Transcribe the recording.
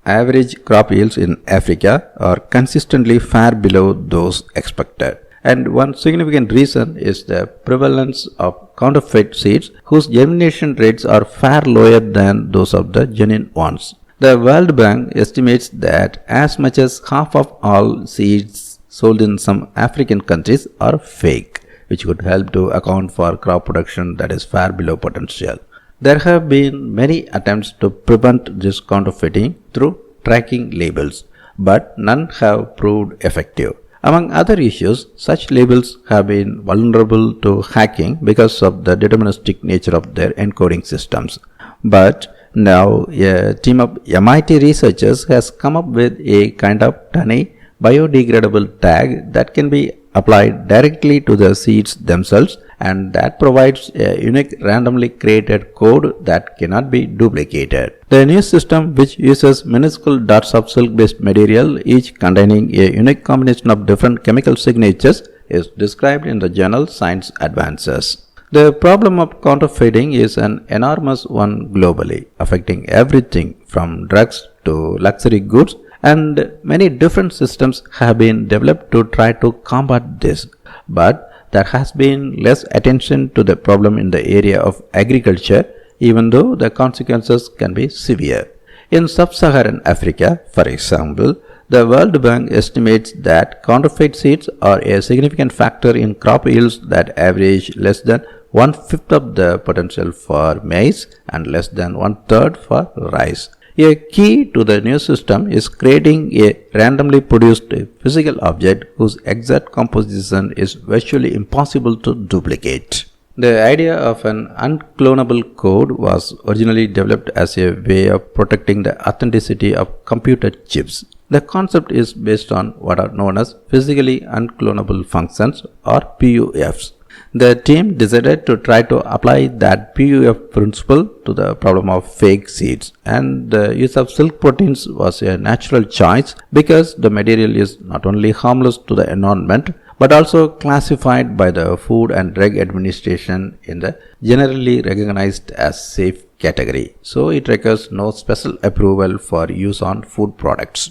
average crop yields in Africa are consistently far below those expected. And one significant reason is the prevalence of counterfeit seeds whose germination rates are far lower than those of the genuine ones. The World Bank estimates that as much as half of all seeds sold in some African countries are fake, which could help to account for crop production that is far below potential. There have been many attempts to prevent this counterfeiting through tracking labels, but none have proved effective. Among other issues, such labels have been vulnerable to hacking because of the deterministic nature of their encoding systems. But now a team of MIT researchers has come up with a kind of tiny biodegradable tag that can be applied directly to the seeds themselves, and that provides a unique randomly created code that cannot be duplicated. The new system, which uses minuscule dots of silk-based material, each containing a unique combination of different chemical signatures, is described in the journal Science Advances. The problem of counterfeiting is an enormous one globally, affecting everything from drugs to luxury goods, and many different systems have been developed to try to combat this. But there has been less attention to the problem in the area of agriculture, even though the consequences can be severe. In sub-Saharan Africa, for example, the World Bank estimates that counterfeit seeds are a significant factor in crop yields that average less than 1/5 of the potential for maize and less than 1/3 for rice. A key to the new system is creating a randomly produced physical object whose exact composition is virtually impossible to duplicate. The idea of an unclonable code was originally developed as a way of protecting the authenticity of computer chips. The concept is based on what are known as physically unclonable functions, or PUFs. The team decided to try to apply that PUF principle to the problem of fake seeds, and the use of silk proteins was a natural choice because the material is not only harmless to the environment but also classified by the Food and Drug Administration in the generally recognized as safe category. So it requires no special approval for use on food products.